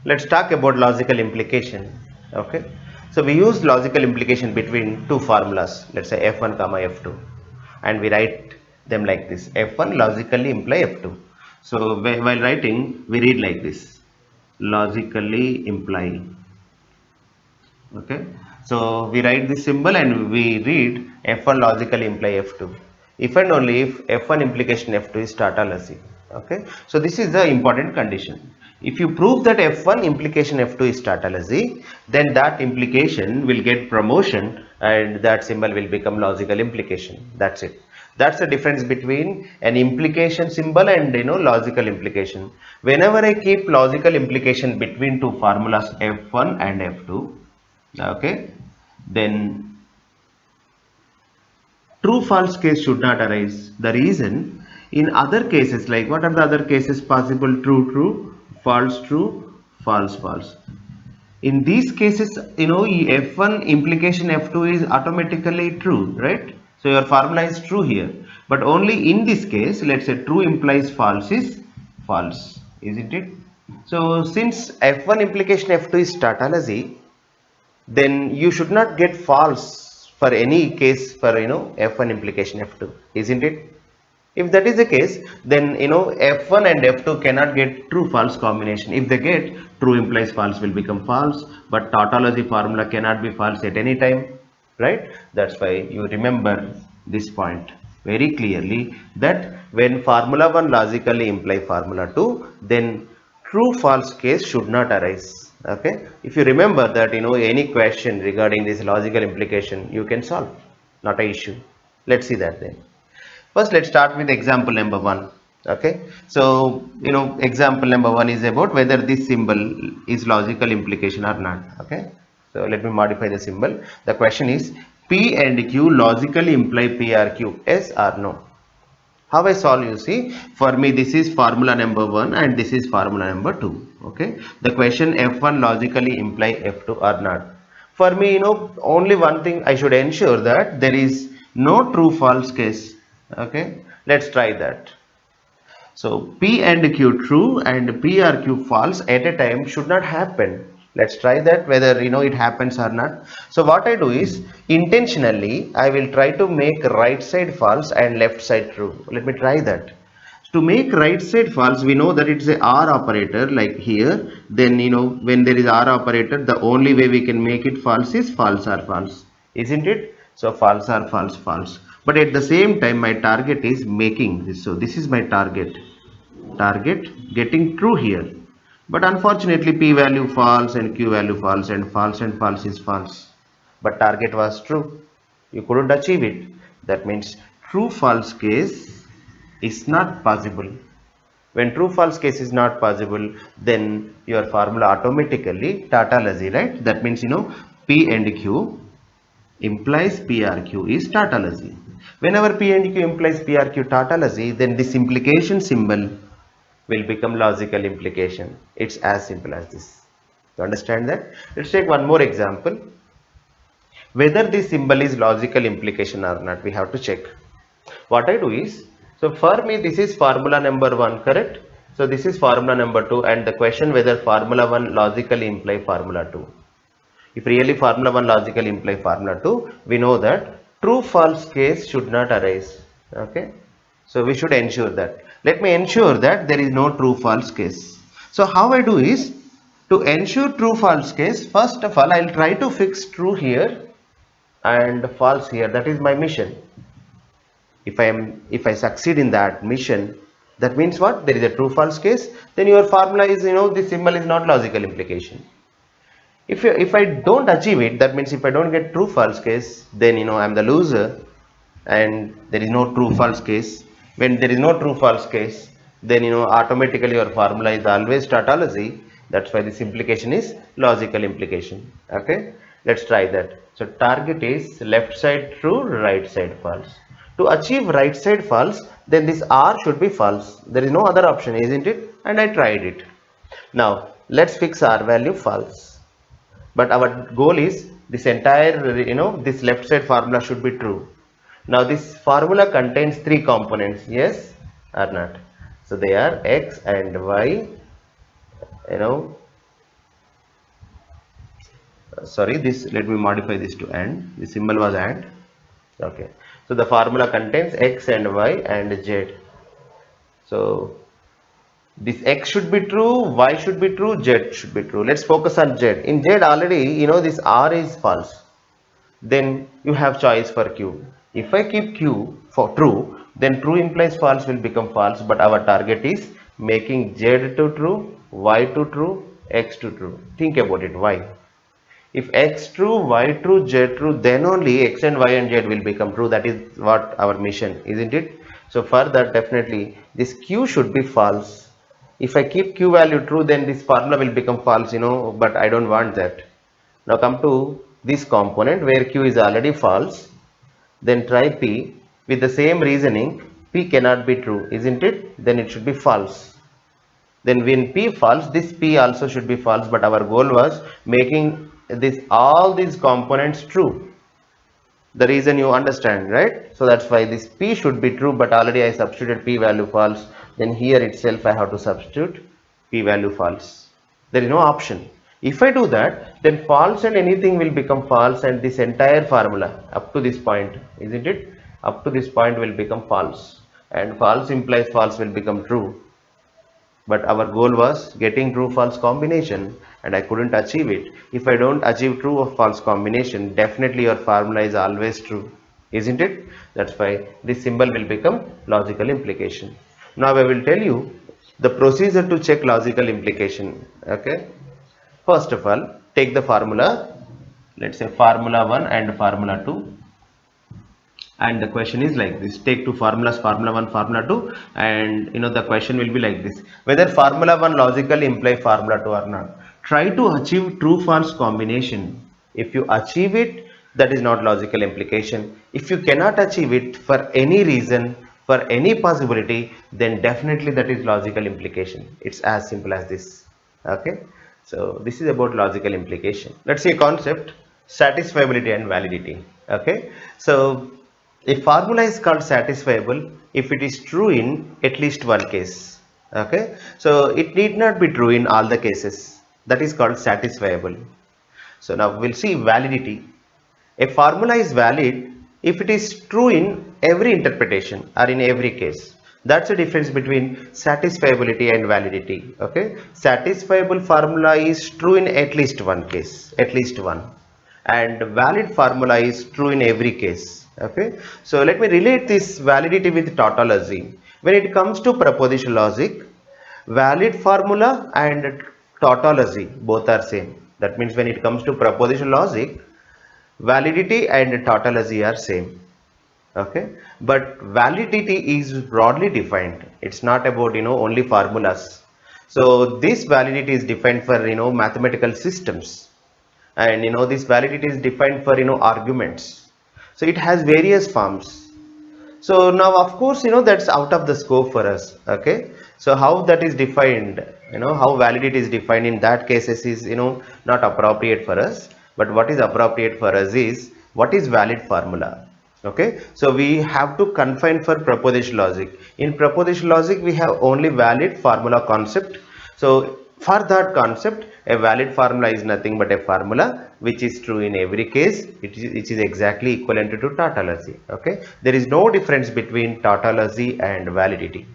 Let's talk about logical implication. Okay, so we use logical implication between two formulas, let's say f1 comma f2, and we write them like this: f1 logically imply f2. So while writing we read like this: logically imply. Okay, so we write this symbol and we read f1 logically imply f2 if and only if f1 implication f2 is tautology. Okay, so this is the important condition. If you prove that f1 implication f2 is tautology, then that implication will get promotion and that symbol will become logical implication. That's it. That's the difference between an implication symbol and logical implication. Whenever I keep logical implication between two formulas f1 and f2, okay, then true false case should not arise. The reason, in other cases, like what are the other cases possible? True true, false true, false false. In these cases, f1 implication f2 is automatically true, right? So your formula is true here, but only in this case, let's say true implies false is false, isn't it? So since f1 implication f2 is tautology, then you should not get false for any case for f1 implication f2, isn't it? If that is the case, then f1 and f2 cannot get true false combination. If they get, true implies false will become false, but tautology formula cannot be false at any time, right? That's why you remember this point very clearly, that when formula 1 logically imply formula 2, then true false case should not arise. Okay, if you remember that, any question regarding this logical implication you can solve, not a issue. Let's see that then. First, let's start with example number 1. Okay, so example number 1 is about whether this symbol is logical implication or not. Okay, so let me modify the symbol. The question is, p and q logically imply p or q, yes or no? How I solve? You see, for me this is formula number 1 and this is formula number 2. Okay, the question, f1 logically imply f2 or not. For me, only one thing I should ensure, that there is no true false case. Okay, let's try that. So p and q true and p or q false at a time should not happen. Let's try that whether it happens or not. So what I do is, intentionally I will try to make right side false and left side true. Let me try that. To make right side false, we know that it's a or operator like here. Then when there is or operator, the only way we can make it false is false or false, isn't it? So false or false, false. But at the same time, my target is making this. So this is my target getting true here. But unfortunately, p value false and q value false, and false is false. But target was true. You couldn't achieve it. That means true false case is not possible. When true false case is not possible, then your formula automatically tautology, right? That means p and q implies p or q is tautology. Whenever p and q implies p or q tautology, then this implication symbol will become logical implication. It's as simple as this. You understand that? Let's take one more example. Whether this symbol is logical implication or not, we have to check. What I do is, so for me this is formula number 1, correct? So this is formula number 2, and the question whether formula 1 logically imply formula 2. If really formula 1 logically imply formula 2, we know that true false case should not arise. Okay, so we should ensure that. Let me ensure that there is no true false case. So how I do is, to ensure true false case, first of all I will try to fix true here and false here. That is my mission. If I succeed in that mission, that means what? There is a true false case, then your formula is, this symbol is not logical implication. If I don't achieve it, that means if I don't get true false case, then I'm the loser, and there is no true false case. When there is no true false case, then automatically your formula is always tautology. That's why this implication is logical implication. Okay, let's try that. So target is left side true, right side false. To achieve right side false, then this r should be false. There is no other option, isn't it? And I tried it. Now let's fix r value false. But our goal is this entire, this left side formula should be true. Now this formula contains 3 components, yes or not? So they are x and y, sorry, this, let me modify this to and. The symbol was and. Okay, so the formula contains x and y and z. So this x should be true, y should be true, z should be true. Let's focus on z. In z already, this r is false. Then you have choice for q. If I keep q for true, then true implies false will become false, but our target is making z to true, y to true, x to true. Think about it. Why? If x true, y true, z true, then only x and y and z will become true. That is what our mission, isn't it? So for that, definitely this q should be false. If I keep q value true, then this formula will become false, but I don't want that. Now come to this component where q is already false. Then try p with the same reasoning. P cannot be true, isn't it? Then it should be false. Then when p false, this p also should be false, but our goal was making all these components true. The reason you understand, right? So that's why this p should be true, but already I substituted p value false. Then here itself I have to substitute p value false. There is no option. If I do that, then false and anything will become false, and this entire formula up to this point, isn't it? Up to this point will become false, and false implies false will become true. But our goal was getting true false combination, and I couldn't achieve it. If I don't achieve true or false combination, definitely your formula is always true, isn't it? That's why this symbol will become logical implication. Now I will tell you the procedure to check logical implication. Okay, first of all, take the formula, let's say formula 1 and formula 2, and the question is like this. Take two formulas, formula 1, formula 2, and the question will be like this: whether formula 1 logically imply formula 2 or not. Try to achieve true false combination. If you achieve it, that is not logical implication. If you cannot achieve it for any reason, for any possibility, then definitely that is logical implication. It's as simple as this. Okay, so this is about logical implication. Let's see a concept: satisfiability and validity. Okay, so a formula is called satisfiable if it is true in at least one case. Okay, so it need not be true in all the cases. That is called satisfiable. So now we'll see validity. A formula is valid if it is true in every interpretation or in every case. That's the difference between satisfiability and validity. Okay, satisfiable formula is true in at least one case, at least one, and valid formula is true in every case. Okay, so let me relate this validity with tautology. When it comes to propositional logic, valid formula and tautology both are same. That means when it comes to propositional logic, validity and tautology are same. Okay, but validity is broadly defined. It's not about only formulas. So this validity is defined for mathematical systems, and this validity is defined for arguments. So it has various forms. So now of course that's out of the scope for us. Okay, so how that is defined, how validity is defined in that cases is not appropriate for us. But what is appropriate for us is what is valid formula. Okay, so we have to confine for propositional logic. In propositional logic we have only valid formula concept. So for that concept, a valid formula is nothing but a formula which is true in every case. It is exactly equivalent to tautology. Okay, there is no difference between tautology and validity.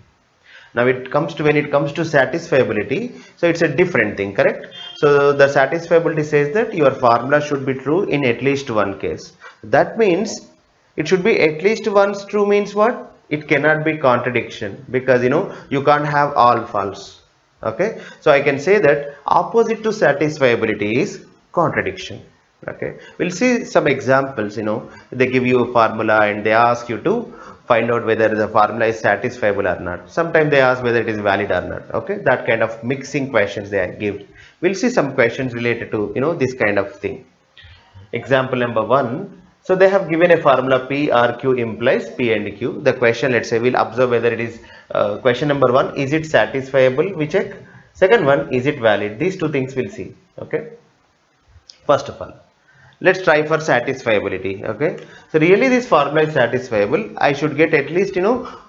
Now when it comes to satisfiability, so it's a different thing, correct? So the satisfiability says that your formula should be true in at least one case. That means it should be at least once true. Means what? It cannot be contradiction, because you can't have all false. Okay, so I can say that opposite to satisfiability is contradiction. Okay, we'll see some examples. They give you a formula and they ask you to find out whether the formula is satisfiable or not. Sometimes they ask whether it is valid or not. Okay, that kind of mixing questions they give. We'll see some questions related to this kind of thing. Example number 1. So they have given a formula P or Q implies P and Q. The question, let's say, we'll observe whether it is question number 1, is it satisfiable? We check. Second one, is it valid? These two things we'll see. Okay, first of all, let's try for satisfiability. Okay, so really this formula is satisfiable. I should get at least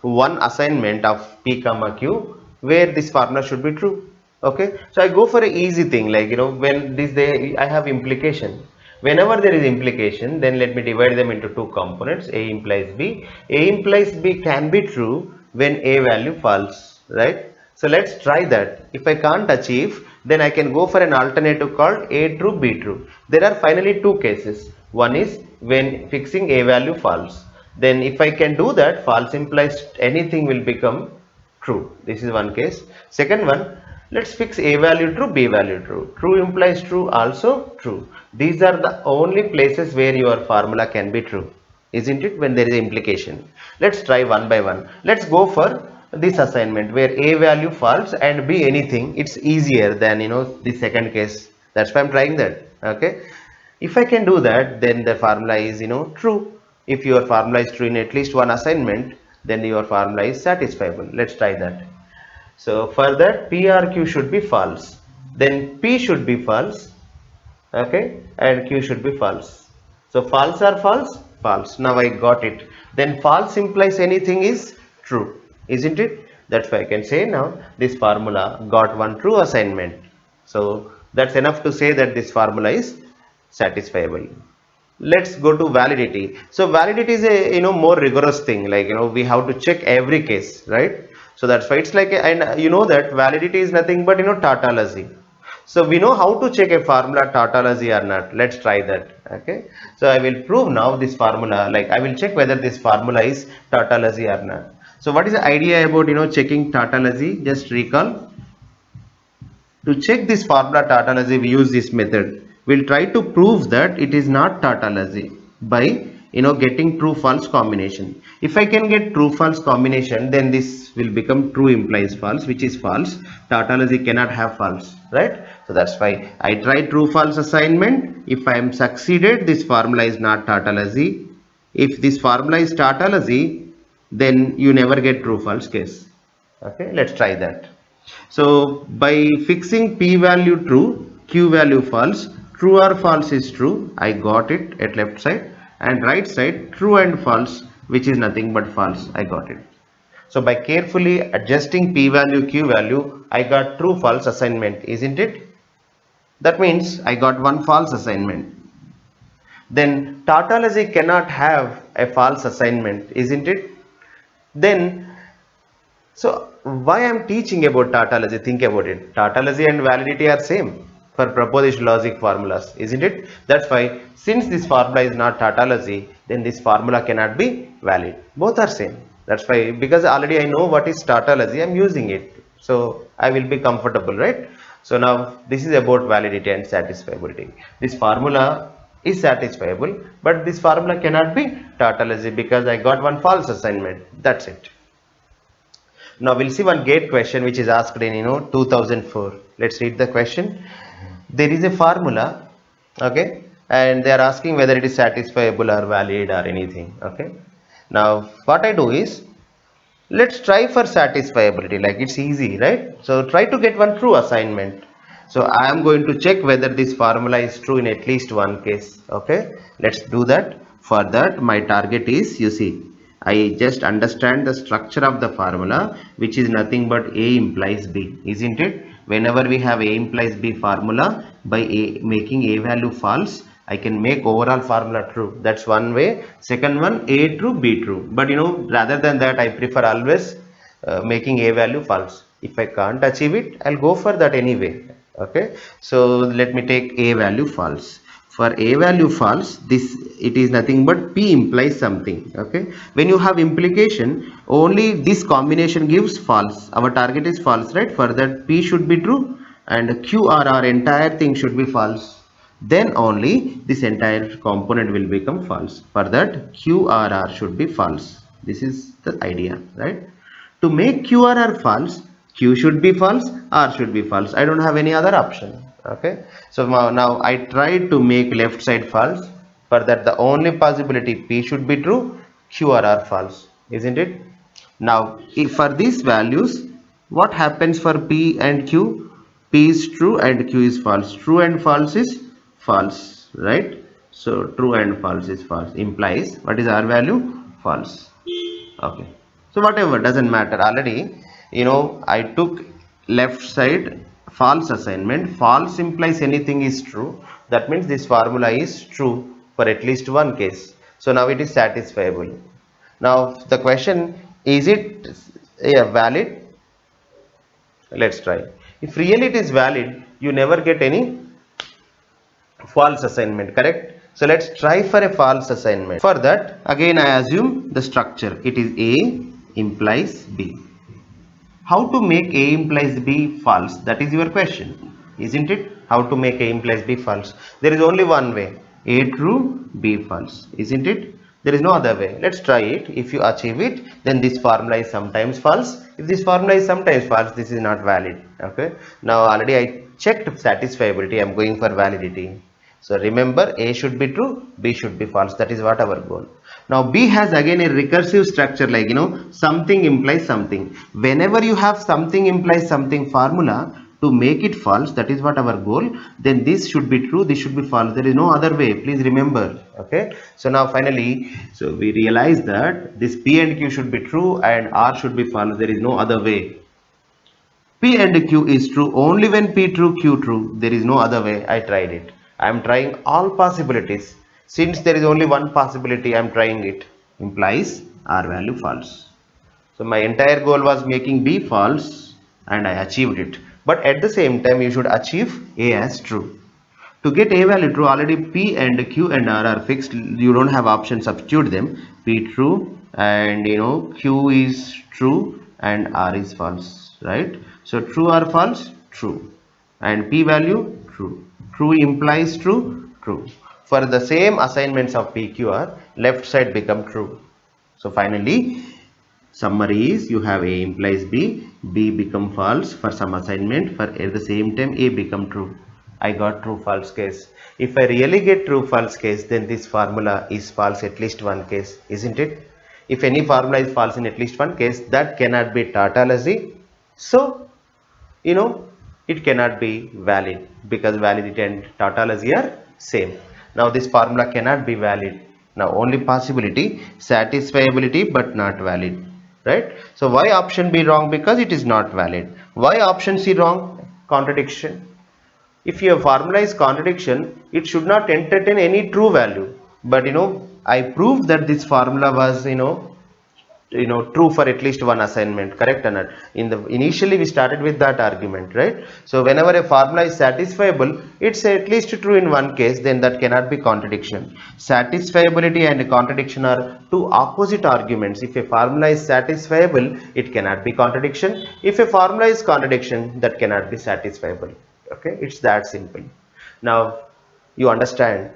one assignment of P comma Q where this formula should be true. Okay, so I go for a easy thing, like when I have implication. Whenever there is implication, then let me divide them into two components. A implies b. A implies b can be true when a value false, right? So let's try that. If I can't achieve, then I can go for an alternative called a true b true. There are finally two cases. One is when fixing a value false. Then if I can do that, false implies anything will become true. This is one case. Second one, let's fix a value true, b value true. True implies true, also true. These are the only places where your formula can be true, isn't it? When there is implication. Let's try one by one. Let's go for this assignment where a value false and b anything. It's easier than the second case. That's why I'm trying that. Okay, if I can do that, then the formula is true. If your formula is true in at least one assignment, then your formula is satisfiable. Let's try that. So for that, P or Q should be false. Then P should be false, okay, and Q should be false. So false or false? False. Now I got it. Then false implies anything is true, isn't it? That's why I can say now this formula got one true assignment. So that's enough to say that this formula is satisfiable. Let's go to validity. So validity is a more rigorous thing, like we have to check every case, right? So that's why it's like and that validity is nothing but tautology. So we know how to check a formula tautology or not. Let's try that. Okay, so I will prove now this formula, like I will check whether this formula is tautology or not. So what is the idea about checking tautology? Just recall. To check this formula tautology, we use this method. We'll try to prove that it is not tautology by getting true false combination. If I can get true false combination, then this will become true implies false, which is false. Tautology cannot have false, right? So that's why I try true false assignment. If I am succeeded, this formula is not tautology. If this formula is tautology, then you never get true false case. Okay, let's try that. So by fixing p value true, q value false, true or false is true, I got it at left side, and right side true and false, which is nothing but false, I got it. So by carefully adjusting p value, q value, I got true false assignment, isn't it? That means I got one false assignment. Then tautology cannot have a false assignment, isn't it? Then so why I am teaching about tautology? Think about it. Tautology and validity are same for propositional logic formulas, isn't it? That's why since this formula is not tautology, then this formula cannot be valid. Both are same. That's why, because already I know what is tautology, I am using it. So I will be comfortable, right? So now this is about validity and satisfiability. This formula is satisfiable, but this formula cannot be tautology because I got one false assignment. That's it. Now we'll see one gate question which is asked in 2004. Let's read the question. There is a formula, okay, and they are asking whether it is satisfiable or valid or anything. Okay. Now what I do is, let's try for satisfiability. Like it's easy, right? So try to get one true assignment. So I am going to check whether this formula is true in at least one case. Okay, let's do that. For that, my target is, you see, I just understand the structure of the formula, which is nothing but A implies B, isn't it? Whenever we have A implies B formula, by making A value false, I can make overall formula true. That's one way. Second one, A true, B true. But rather than that, I prefer always making A value false. If I can't achieve it, I'll go for that anyway. Okay. So let me take A value false. For A value false, it is nothing but P implies something. Okay. When you have implication, only this combination gives false. Our target is false, right? For that, P should be true and Q or our entire thing should be false. Then only this entire component will become false. For that, Q or R should be false. This is the idea, right? To make Q or R false, Q should be false, R should be false. I don't have any other option. Okay. So now I tried to make left side false. For that, the only possibility P should be true, Q or R false, isn't it? Now, if for these values, what happens for P and Q? P is true and Q is false. True and false is false, right? So true and false is false, implies what is R value? False. Okay. So whatever, doesn't matter. Already, I took left side false assignment. False implies anything is true. That means this formula is true for at least one case. So now it is satisfiable. Now the question, is it valid? Let's try. If really it is valid, you never get any false assignment, correct? So let's try for a false assignment. For that, again I assume the structure. It is A implies B. How to make A implies B false? That is your question, isn't it? How to make A implies B false? There is only one way. A true, B false, isn't it? There is no other way. Let's try it. If you achieve it, then this formula is sometimes false. If this formula is sometimes false, this is not valid. Okay. Now already I checked satisfiability. I am going for validity. So remember, A should be true, B should be false. That is what our goal. Now B has again a recursive structure, like something implies something. Whenever you have something implies something formula to make it false, that is what our goal, then this should be true, this should be false. There is no other way, please remember. Okay. So now finally, so we realize that this P and Q should be true and R should be false. There is no other way. P and Q is true only when P true, Q true. There is no other way. I tried it. I am trying all possibilities. Since there is only one possibility, I am trying it. Implies R value false. So my entire goal was making B false and I achieved it. But at the same time, you should achieve A as true. To get A value true, already P and Q and R are fixed. You don't have option, substitute them. P true and Q is true and R is false, right? So true or false? True. And P value? True. True implies true, true. For the same assignments of PQR, left side become true. So finally, summary is you have A implies B, B become false for some assignment, for at the same time A become true. I got true false case. If I really get true false case, then this formula is false at least one case, isn't it? If any formula is false in at least one case, that cannot be tautology. So, it cannot be valid because validity and tautology are same. Now this formula cannot be valid. Now only possibility, satisfiability but not valid, right? So why option B wrong? Because it is not valid. Why option C wrong? Contradiction. If your formula is contradiction, it should not entertain any true value. But I proved that this formula was true for at least one assignment, correct or not? Initially we started with that argument, right? So whenever a formula is satisfiable, it's at least true in one case, then that cannot be contradiction. Satisfiability and contradiction are two opposite arguments. If a formula is satisfiable, it cannot be contradiction. If a formula is contradiction, that cannot be satisfiable. Okay, it's that simple. Now you understand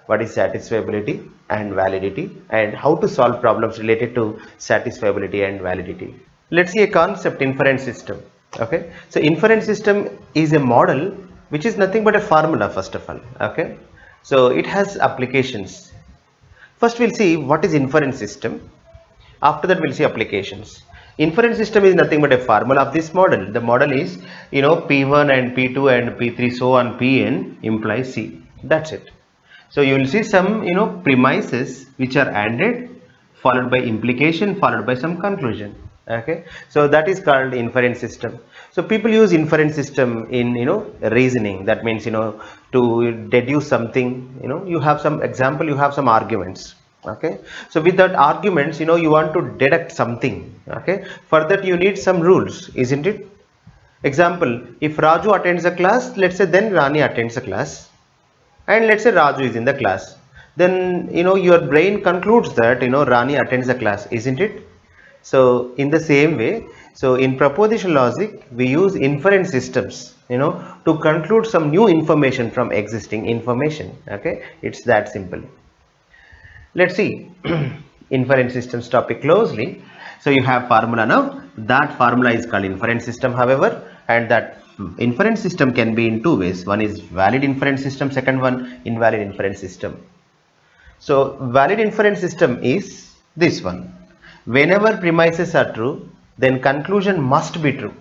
what is satisfiability and validity and how to solve problems related to satisfiability and validity. Let's see a concept, inference system. Okay, so inference system is a model which is nothing but a formula first of all. Okay, so it has applications. First we'll see what is inference system. After that we'll see applications. Inference system is nothing but a formula of this model. The model is P1 and P2 and P3 so on Pn implies C. That's it. So you will see some premises which are ANDed, followed by implication, followed by some conclusion. Okay, so that is called inference system. So people use inference system in reasoning. That means to deduce something. You have some example, you have some arguments. Okay, so with that arguments you want to deduct something. Okay, for that you need some rules, isn't it? Example, if Raju attends a class, let's say then Rani attends a class. And let's say Raju is in the class, then your brain concludes that Rani attends the class, isn't it? So in the same way, so in propositional logic we use inference systems to conclude some new information from existing information. Okay, it's that simple. Let's see inference systems topic closely. So you have formula now. That formula is called inference system, however, and that inference system can be in two ways. One is valid inference system, second one invalid inference system. So valid inference system is this one. Whenever premises are true, then conclusion must be true.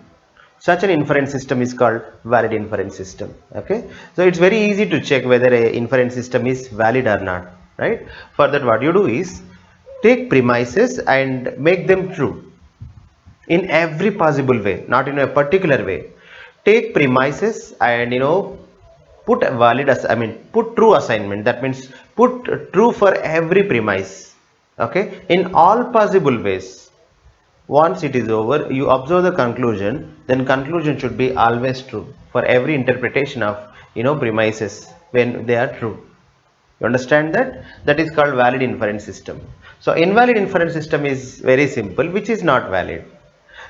Such an inference system is called valid inference system. Okay, so it's very easy to check whether a inference system is valid or not, right? For that what you do is take premises and make them true in every possible way, not in a particular way. take premises and put valid as put true assignment. That means put true for every premise, okay, in all possible ways. Once it is over, you observe the conclusion, then conclusion should be always true for every interpretation of premises when they are true. You understand that? That is called valid inference system. So invalid inference system is very simple, which is not valid.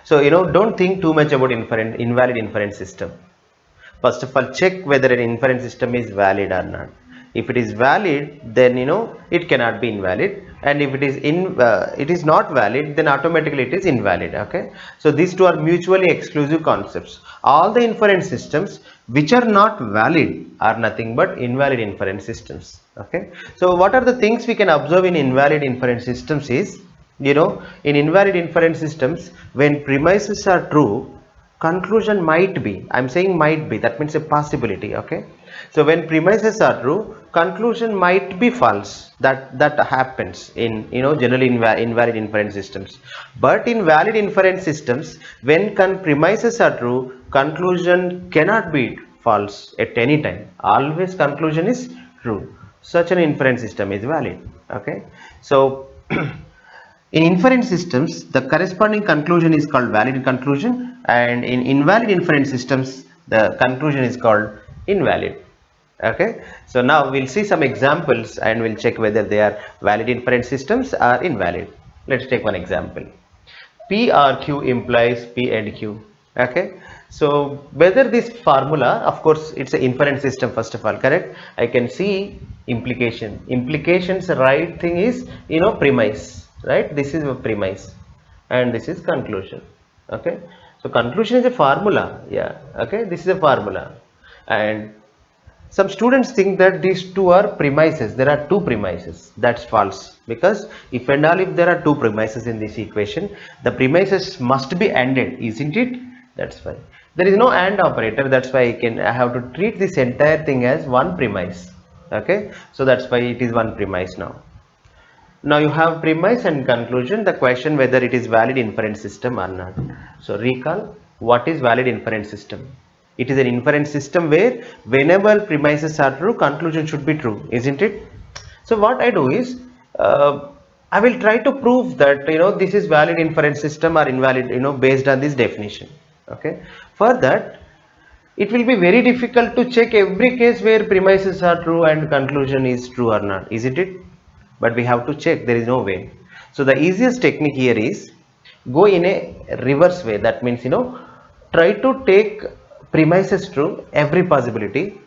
So don't think too much about invalid inference system. First of all, check whether an inference system is valid or not. If it is valid, then it cannot be invalid, and if it is not valid, then automatically it is invalid. Okay, so these two are mutually exclusive concepts. All the inference systems which are not valid are nothing but invalid inference systems. Okay, so what are the things we can observe in invalid inference systems is, in invalid inference systems, when premises are true, conclusion might be, I'm saying might be, that means a possibility. Okay, so when premises are true, conclusion might be false. That happens in generally invalid inference systems. But in valid inference systems, when premises are true, conclusion cannot be false at any time. Always conclusion is true. Such an inference system is valid. Okay, so in inference systems, the corresponding conclusion is called valid conclusion, and in invalid inference systems, the conclusion is called invalid. Okay, so now we'll see some examples and we'll check whether they are valid inference systems or invalid. Let's take one example. P or Q implies P and Q. Okay, so whether this formula, of course, it's an inference system first of all, correct? I can see implication. Implication's right thing is premise, right? This is a premise, and this is conclusion. Okay, so conclusion is a formula. Yeah. Okay, this is a formula, and some students think that these two are premises. There are two premises. That's false, because if and all if there are two premises in this equation, the premises must be ANDed, isn't it? That's why there is no AND operator. That's why I have to treat this entire thing as one premise. Okay, so that's why it is one premise now. Now you have premise and conclusion. The question whether it is valid inference system or not. So recall, what is valid inference system? It is an inference system where whenever premises are true, conclusion should be true, isn't it? So what I do is, I will try to prove that this is valid inference system or invalid, based on this definition. Okay. For that, it will be very difficult to check every case where premises are true and conclusion is true or not, isn't it? But we have to check. There is no way. So the easiest technique here is go in a reverse way. That means try to take premises true every possibility,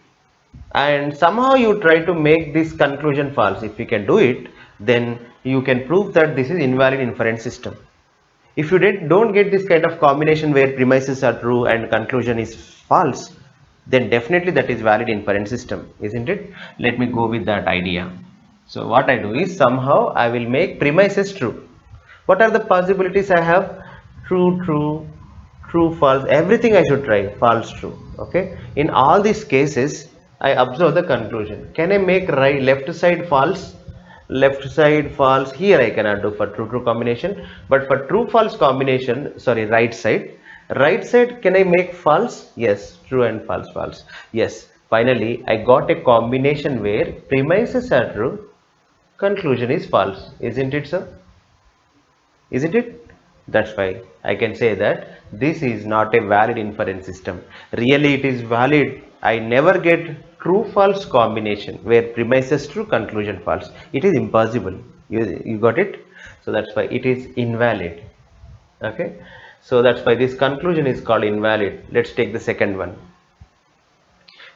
and somehow you try to make this conclusion false. If you can do it, then you can prove that this is invalid inference system. If you don't get this kind of combination where premises are true and conclusion is false, then definitely that is valid inference system, isn't it? Let me go with that idea. So what I do is, somehow I will make premises true. What are the possibilities I have? True, true, true, false. Everything I should try. False, true. Okay. In all these cases, I observe the conclusion. Can I make left side false? Left side false. Here I cannot do for true, true combination. But for true, false combination, sorry, right side. Right side, can I make false? Yes. True and false, false. Yes. Finally, I got a combination where premises are true, conclusion is false, isn't it, sir? Isn't it? That's why I can say that this is not a valid inference system. Really it is valid. I never get true false combination where premises true, conclusion false. It is impossible. You got it? So that's why it is invalid. Okay, so that's why this conclusion is called invalid. Let's take the second one.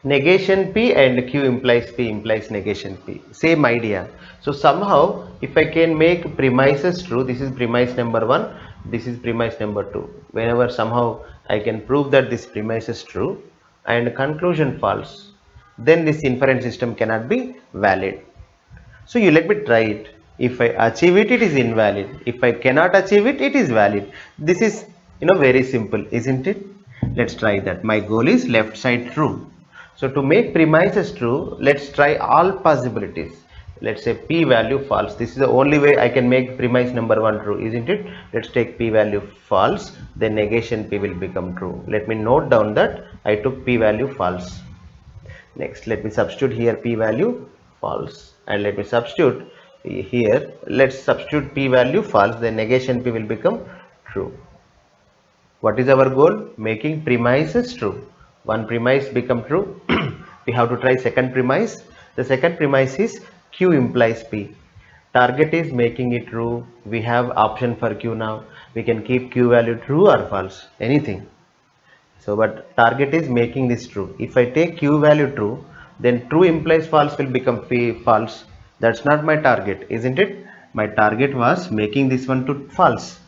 Negation P and Q implies P implies negation P. Same idea. So somehow if I can make premises true, this is premise number 1, this is premise number 2. Whenever somehow I can prove that this premise is true and conclusion false, then this inference system cannot be valid. So you let me try it. If I achieve it, it is invalid. If I cannot achieve it, it is valid. This is very simple, isn't it? Let's try that. My goal is left side true. So to make premises true, let's try all possibilities. Let's say P value false. This is the only way I can make premise number 1 true, isn't it? Let's take P value false, then negation P will become true. Let me note down that I took p-value false. Next, let me substitute here p-value false, and let me substitute here, let's substitute p-value false, then negation p will become true. What is our goal? Making premises true. One premise become true. We have to try second premise. The second premise is q implies p. Target is making it true. We have option for q now. We can keep q value true or false, anything. So, but target is making this true. If I take q value true, then true implies false will become false. That's not my target, isn't it? My target was making this one to false,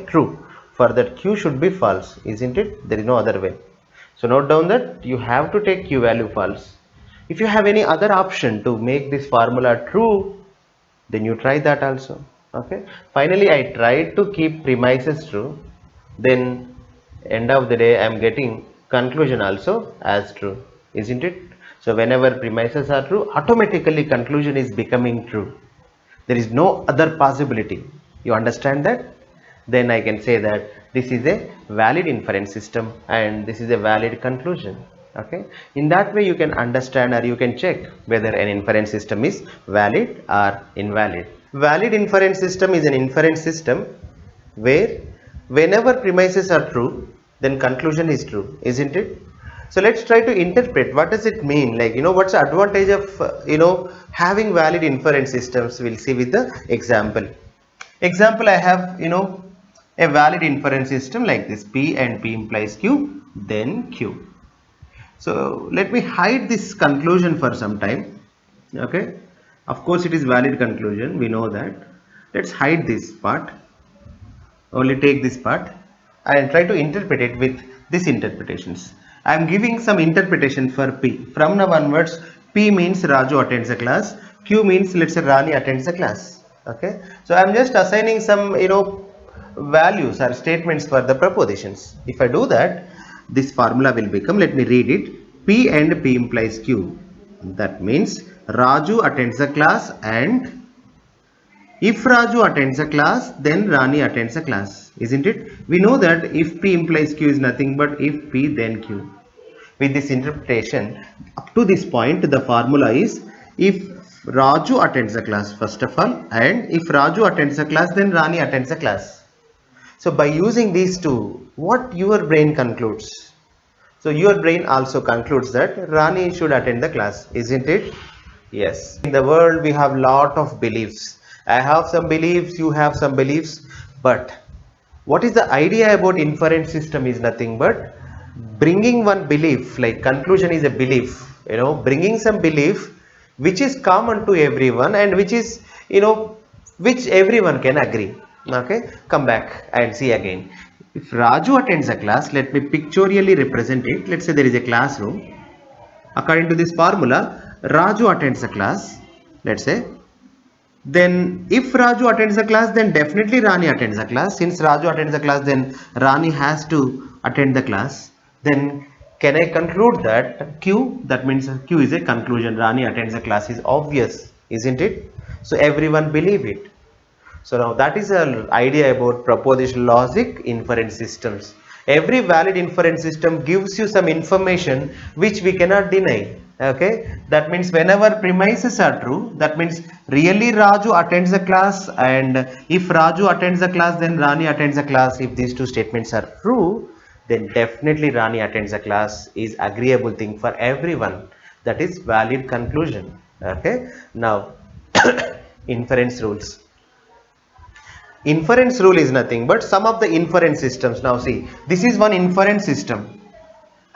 true. For that q should be false, isn't it? There is no other way. So note down that you have to take q value false. If you have any other option to make this formula true, then you try that also. Okay. Finally, I tried to keep premises true. Then end of the day I am getting conclusion also as true, isn't it? So whenever premises are true, automatically conclusion is becoming true. There is no other possibility. You understand that? Then I can say that this is a valid inference system and this is a valid conclusion. Okay, in that way you can understand or you can check whether an inference system is valid or invalid. Valid inference system is an inference system where whenever premises are true, then conclusion is true, isn't it? So let's try to interpret what does it mean, like, what's the advantage of having valid inference systems. We'll see with the example. I have a valid inference system like this, p and p implies q, then q. So let me hide this conclusion for some time. Okay, of course it is valid conclusion, we know that. Let's hide this part, only take this part and try to interpret it with these interpretations. I am giving some interpretation for p. From now onwards, p means Raju attends a class, q means, let's say, Rani attends a class. Okay, so I am just assigning some values or statements for the propositions. If I do that, this formula will become, let me read it, p and p implies q. That means Raju attends a class, and if Raju attends a class, then Rani attends a class, isn't it? We know that if p implies q is nothing but if p then q. With this interpretation, up to this point, the formula is if Raju attends a class first of all, and if Raju attends a class, then Rani attends a class. So by using these two, what your brain concludes? So your brain also concludes that Rani should attend the class, isn't it? Yes. In the world, we have lot of beliefs. I have some beliefs, you have some beliefs, but what is the idea about inference system is nothing but bringing one belief, like conclusion is a belief, bringing some belief which is common to everyone and which is, which everyone can agree. Okay, come back and see again. If Raju attends a class, let me pictorially represent it. Let's say there is a classroom. According to this formula, Raju attends a class, let's say. Then if Raju attends a class, then definitely Rani attends a class. Since Raju attends a class, then Rani has to attend the class. Then can I conclude that Q, that means Q is a conclusion, Rani attends a class is obvious, isn't it? So everyone believe it. So now that is an idea about propositional logic inference systems. Every valid inference system gives you some information which we cannot deny. Okay, that means whenever premises are true, that means really Raju attends the class, and if Raju attends the class, then Rani attends the class. If these two statements are true, then definitely Rani attends the class is agreeable thing for everyone. That is valid conclusion. Okay, now inference rules. Inference rule is nothing but some of the inference systems. Now see, this is one inference system,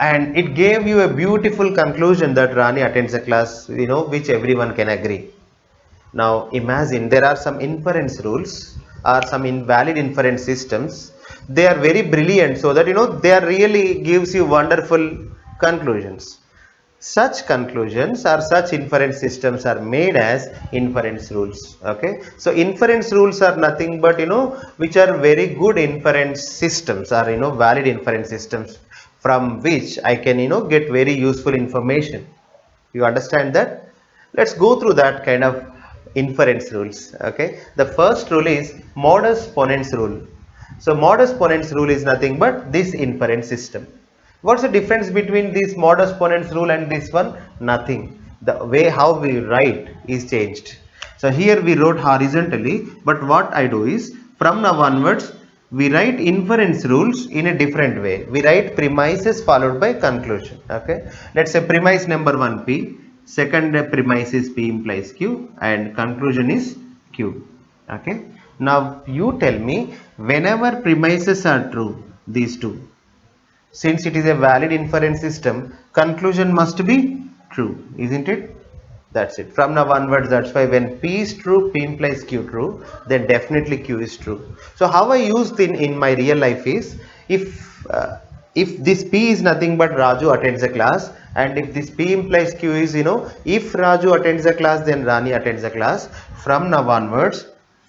and it gave you a beautiful conclusion that Rani attends a class, which everyone can agree. Now imagine there are some inference rules or some invalid inference systems. They are very brilliant, so that they are really gives you wonderful conclusions. Such conclusions or such inference systems are made as inference rules. Okay, so inference rules are nothing but which are very good inference systems or valid inference systems, from which I can get very useful information. You understand that? Let's go through that kind of inference rules. Okay, the first rule is modus ponens rule. So modus ponens rule is nothing but this inference system. What's the difference between this mod exponents rule and this one? Nothing. The way how we write is changed. So here we wrote horizontally, but what I do is from now onwards we write inference rules in a different way. We write premises followed by conclusion. Okay. Let's say premise number 1 P, second premise is P implies Q, and conclusion is Q. Okay. Now you tell me whenever premises are true, these two. Since it is a valid inference system, conclusion must be true, isn't it? That's it. From now onwards, that's why when P is true, P implies Q true, then definitely Q is true. So how I use in my real life is, if this P is nothing but Raju attends a class, and if this P implies Q is, if Raju attends a class, then Rani attends a class. From now onwards,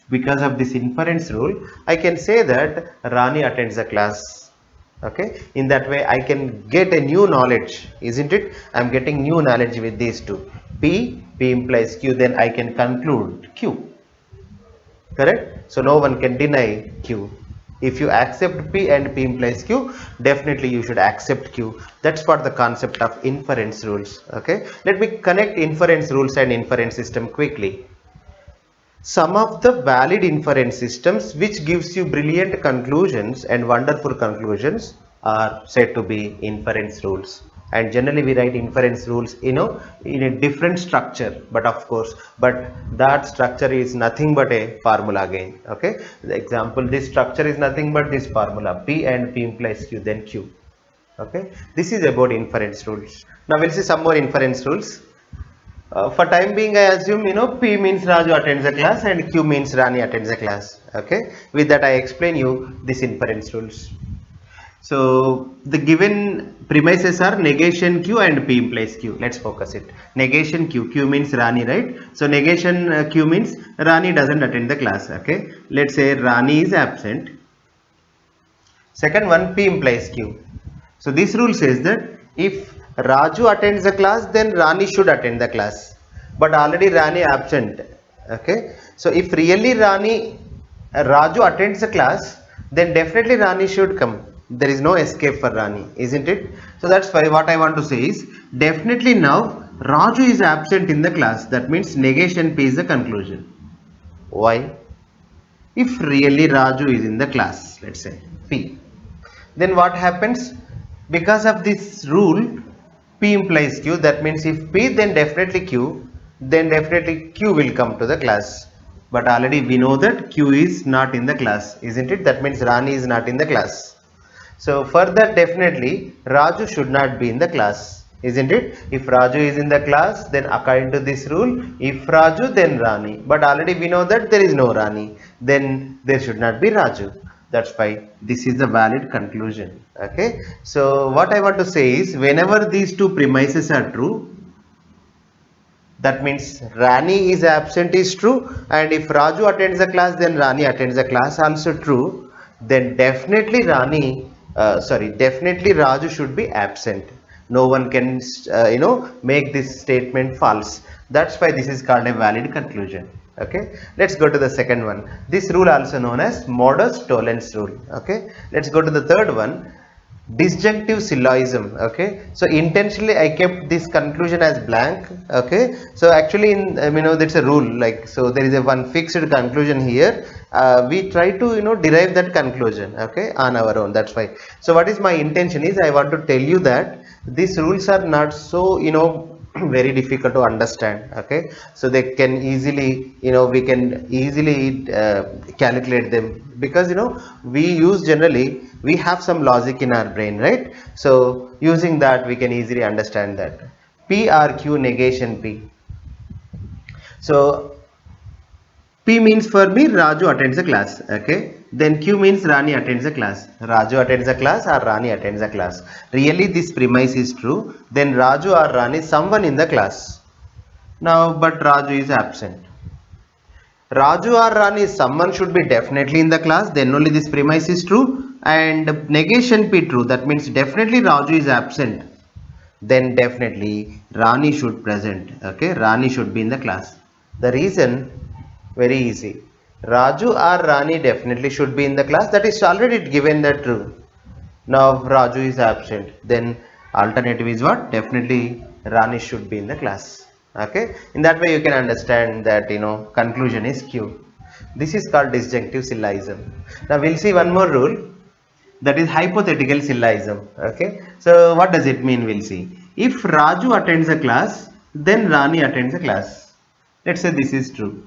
because of this inference rule, I can say that Rani attends a class. Okay, in that way I can get a new knowledge, isn't it? I'm getting new knowledge with these two. P implies Q, then I can conclude Q. Correct? So no one can deny Q. If you accept P and P implies Q, definitely you should accept Q. That's what the concept of inference rules. Okay, let me connect inference rules and inference system quickly. Some of the valid inference systems which gives you brilliant conclusions and wonderful conclusions are said to be inference rules, and generally we write inference rules in a different structure, but that structure is nothing but a formula again. Okay, the example, this structure is nothing but this formula, P and P implies Q, then Q. Okay, this is about inference rules. Now we'll see some more inference rules. For time being, I assume P means Raju attends a class and Q means Rani attends a class. Okay, with that I explain you this inference rules. So the given premises are negation Q and P implies Q. Let's focus it. Negation Q means Rani, right? So negation Q means Rani doesn't attend the class. Okay, let's say Rani is absent. Second one, P implies Q. So this rule says that if Raju attends the class, then Rani should attend the class. But already Rani absent. Okay. So if really Raju attends the class, then definitely Rani should come. There is no escape for Rani, isn't it? So that's why what I want to say is, definitely now Raju is absent in the class. That means negation P is the conclusion. Why? If really Raju is in the class, let's say P, then what happens? Because of this rule, P implies Q, that means if P, then definitely Q, then definitely Q will come to the class. But already we know that Q is not in the class, isn't it? That means Rani is not in the class. So further, definitely Raju should not be in the class, isn't it? If Raju is in the class, then according to this rule, if Raju, then Rani. But already we know that there is no Rani, then there should not be Raju. That's why this is the valid conclusion. Okay, so what I want to say is, whenever these two premises are true, that means Rani is absent is true, and if Raju attends the class, then Rani attends the class also true, then definitely definitely Raju should be absent. No one can make this statement false. That's why this is called a valid conclusion. Okay, let's go to the second one. This rule also known as modus tollens rule. Okay, let's go to the third one, disjunctive syllogism. Okay, so intentionally I kept this conclusion as blank. Okay, so actually in that's a rule, like, so there is a one fixed conclusion here. We try to derive that conclusion, okay, on our own. That's why. So what is my intention is, I want to tell you that these rules are not so very difficult to understand. Okay, so they can easily we can easily calculate them, because we use, generally we have some logic in our brain, right? So using that we can easily understand that. P R Q negation P. So P means for me Raju attends a class. Okay, then Q means Rani attends a class. Raju attends a class or Rani attends a class. Really this premise is true, then Raju or Rani, someone in the class. Now but Raju is absent. Raju or Rani, someone should be definitely in the class, then only this premise is true, and negation P true, that means definitely Raju is absent, then definitely Rani should present. Okay, Rani should be in the class. The reason, very easy. Raju or Rani definitely should be in the class, that is already given that true. Now Raju is absent, then alternative is what? Definitely Rani should be in the class. Okay, in that way you can understand that conclusion is Q. This is called disjunctive syllogism. Now we'll see one more rule, that is hypothetical syllogism. Okay, so what does it mean? We'll see. If Raju attends a class, then Rani attends a class. Let's say this is true,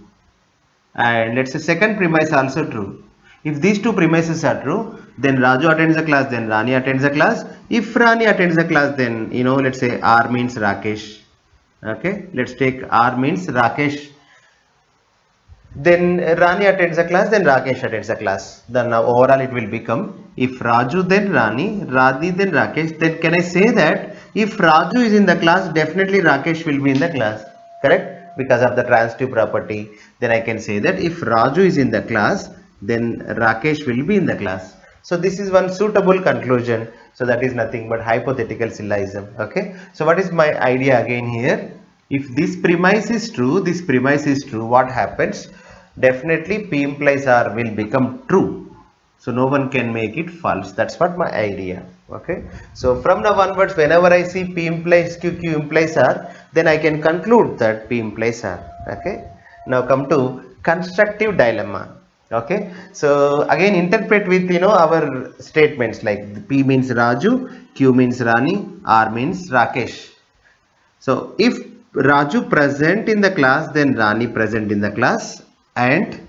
and let's say second premise also true. If these two premises are true, then Raju attends a class, then Rani attends a class. If Rani attends a class, then let's say R means Rakesh. Okay, let's take R means Rakesh. Then Rani attends a class, then Rakesh attends a class. Then now overall it will become, if Raju then Rani, Rani then Rakesh, then can I say that if Raju is in the class, definitely Rakesh will be in the class, correct? Because of the transitive property, then I can say that if Raju is in the class, then Rakesh will be in the class. So this is one suitable conclusion. So that is nothing but hypothetical syllogism. Okay. So what is my idea again here? If this premise is true, what happens? Definitely P implies R will become true. So no one can make it false. That's what my idea. Okay. So from now onwards, whenever I see P implies Q, Q implies R, then I can conclude that P implies R. Okay. Now come to constructive dilemma. Okay. So again interpret with our statements like P means Raju, Q means Rani, R means Rakesh. So if Raju present in the class, then Rani present in the class, and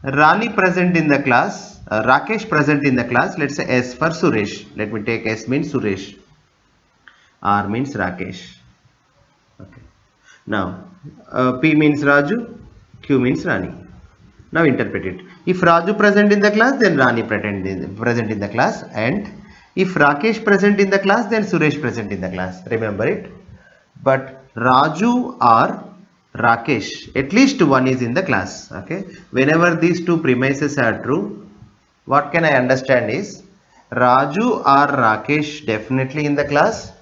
Rani present in the class, Rakesh present in the class. Let's say S for Suresh. Let me take S means Suresh, R means Rakesh. Okay. Now P means Raju, Q means Rani. Now interpret it. If Raju present in the class, then Rani present in the class, and if Rakesh present in the class, then Suresh present in the class. Remember it. But Raju or Rakesh, at least one is in the class. Okay. Whenever these two premises are true, what can I understand is Raju or Rakesh definitely in the class.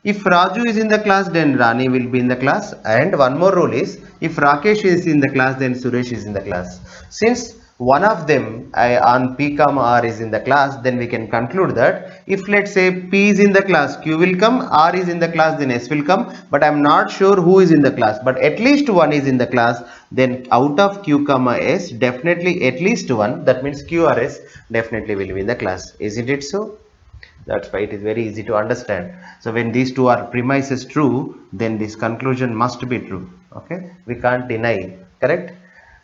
If Raju is in the class, then Rani will be in the class. And one more rule is, if Rakesh is in the class, then Suresh is in the class. Since one of them on P comma R is in the class, then we can conclude that if let's say P is in the class, Q will come, R is in the class, then S will come. But I am not sure who is in the class. But at least one is in the class. Then out of Q comma S, definitely at least one. That means Q or S definitely will be in the class. Isn't it so? That's why it is very easy to understand. So when these two are premises true, then this conclusion must be true. Okay, we can't deny, correct?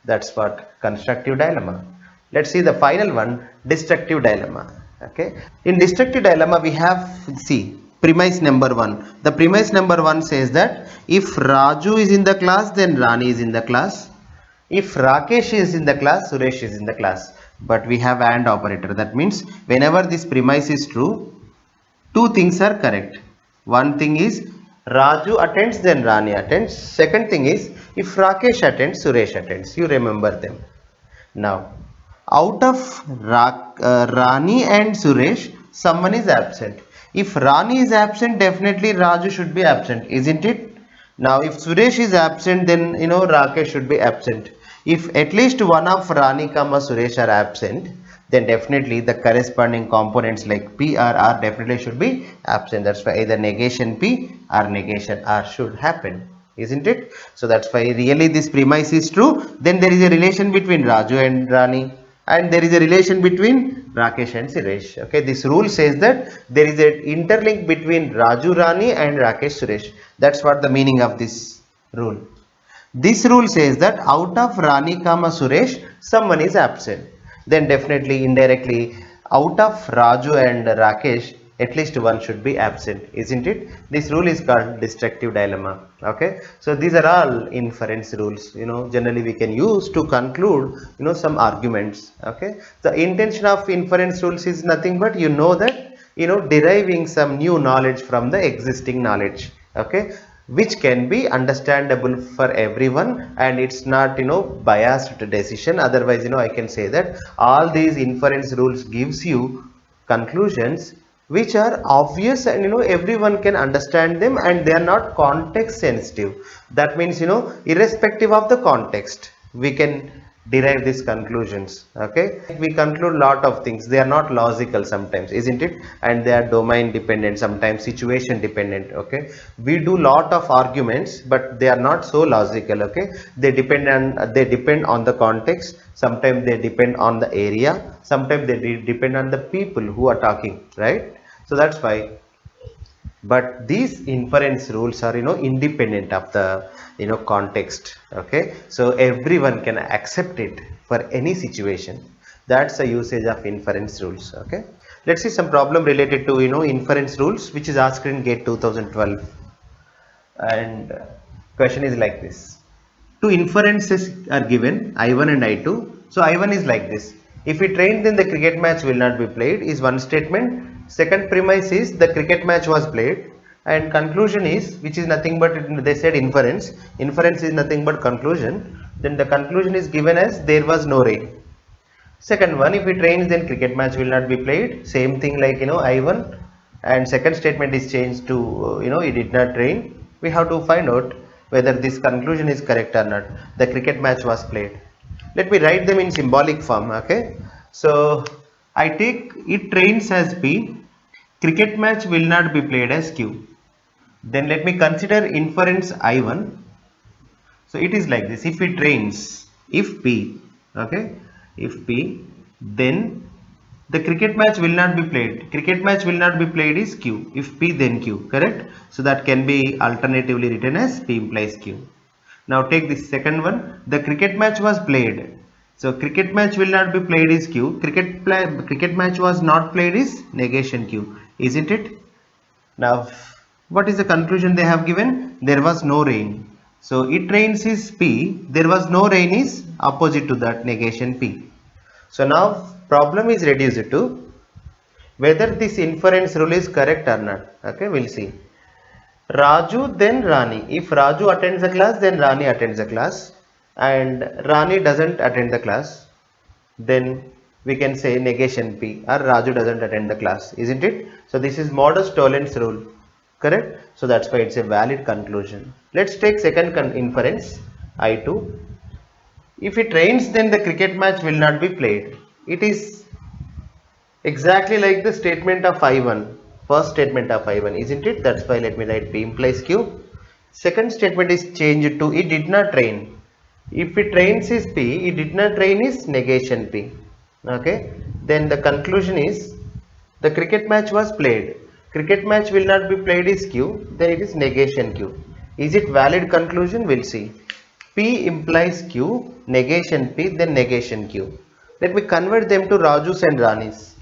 That's what constructive dilemma. Let's see the final one, destructive dilemma. Okay, in destructive dilemma we have, see, premise number one. The premise number one says that if Raju is in the class, then Rani is in the class. If Rakesh is in the class, Suresh is in the class. But we have AND operator. That means whenever this premise is true, two things are correct. One thing is Raju attends, then Rani attends. Second thing is if Rakesh attends, Suresh attends. You remember them. Now, out of Rani and Suresh, someone is absent. If Rani is absent, definitely Raju should be absent, isn't it? Now, if Suresh is absent, then Rakesh should be absent. If at least one of Rani comma Suresh are absent, then definitely the corresponding components like P or R definitely should be absent. That's why either negation P or negation R should happen, isn't it? So that's why really this premise is true. Then there is a relation between Raju and Rani, and there is a relation between Rakesh and Suresh. Okay, this rule says that there is an interlink between Raju Rani and Rakesh Suresh. That's what the meaning of this rule. This rule says that out of Rani comma Suresh, someone is absent. Then definitely indirectly out of Raju and Rakesh, at least one should be absent, isn't it? This rule is called destructive dilemma. Okay, so these are all inference rules. Generally we can use to conclude some arguments. Okay, the intention of inference rules is nothing but that deriving some new knowledge from the existing knowledge. Okay, which can be understandable for everyone, and it's not biased decision. Otherwise I can say that all these inference rules gives you conclusions which are obvious, and everyone can understand them, and they are not context sensitive. That means irrespective of the context, we can derive these conclusions. Okay, we conclude lot of things, they are not logical sometimes, isn't it? And they are domain dependent, sometimes situation dependent. Okay, we do lot of arguments, but they are not so logical. Okay, they depend on the context, sometimes they depend on the area, sometimes they depend on the people who are talking, right? So that's why, but these inference rules are independent of the context. Okay, so everyone can accept it for any situation. That's the usage of inference rules. Okay, let's see some problem related to inference rules, which is asked in gate 2012. And question is like this: two inferences are given, I1 and I2. So I1 is like this: if it rains then the cricket match will not be played, is one statement. Second premise is the cricket match was played, and conclusion is, which is nothing but, they said inference is nothing but conclusion. Then the conclusion is given as there was no rain. Second one, if it rains then cricket match will not be played, same thing like I1, and second statement is changed to it did not rain. We have to find out whether this conclusion is correct or not. The cricket match was played. Let me write them in symbolic form. Okay, so I take it rains as P, cricket match will not be played as Q. Then let me consider inference I1. So it is like this: if it rains, if P, okay, if P, then the cricket match will not be played. Cricket match will not be played is Q. If P, then Q, correct? So that can be alternatively written as P implies Q. Now take this second one: the cricket match was played. So cricket match will not be played is Q. Cricket match was not played is negation Q, isn't it? Now, what is the conclusion they have given? There was no rain. So, it rains is P. There was no rain is opposite to that, negation P. So, now problem is reduced to whether this inference rule is correct or not. Okay, we'll see. Raju, then Rani. If Raju attends the class, then Rani attends the class. And Rani doesn't attend the class, then we can say negation P, or Raju doesn't attend the class, isn't it? So this is modus tollens rule, correct? So that's why it's a valid conclusion. Let's take second inference, I2. If it rains then the cricket match will not be played. It is exactly like the statement of I1, first statement of I1, isn't it? That's why let me write P implies Q. Second statement is changed to it did not rain. If it rains is P, it did not rain is negation P. Okay, then the conclusion is the cricket match was played. Cricket match will not be played is Q, then it is negation Q. Is it valid conclusion? We'll see. P implies Q, negation P, then negation Q. Let me convert them to Raju's and Rani's.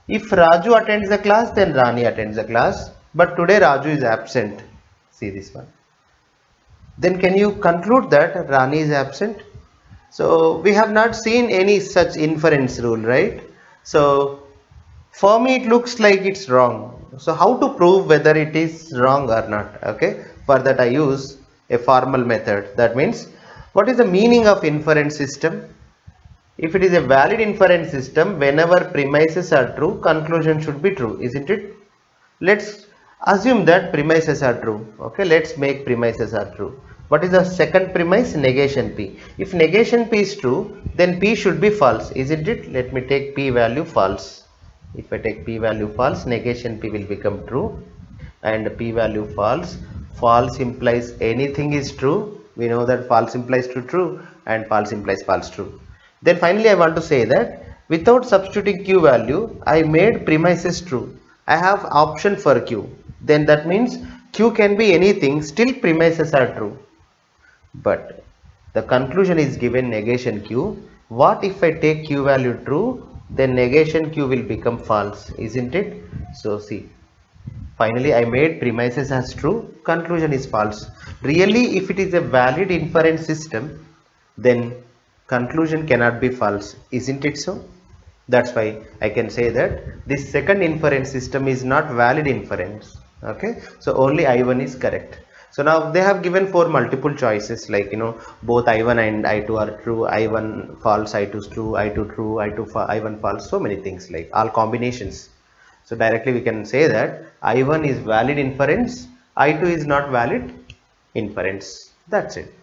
If Raju attends the class, then Rani attends the class. But today Raju is absent. See this one. Then can you conclude that Rani is absent? So we have not seen any such inference rule, right? So for me it looks like it's wrong. So how to prove whether it is wrong or not? Okay, for that I use a formal method. That means, what is the meaning of inference system? If it is a valid inference system, whenever premises are true, conclusion should be true, isn't it? Let's assume that premises are true. Okay, let's make premises are true. What is the second premise? Negation P. If negation P is true, then P should be false, isn't it? Let me take P value false. If I take P value false, negation P will become true, and P value false. False implies anything is true. We know that false implies true, and false implies false true. Then finally I want to say that without substituting Q value, I made premises true. I have option for Q. Then that means Q can be anything, still premises are true. But the conclusion is given negation Q. What if I take Q value true? Then negation Q will become false, isn't it? So see, finally I made premises as true, conclusion is false. Really, if it is a valid inference system, then conclusion cannot be false, isn't it so? That's why I can say that this second inference system is not valid inference. Okay, so only I1 is correct. So now they have given four multiple choices, like both I1 and I2 are true, I1 false, I2 is true, I2 true, I1 false, so many things, like all combinations. So directly we can say that I1 is valid inference, I2 is not valid inference. That's it.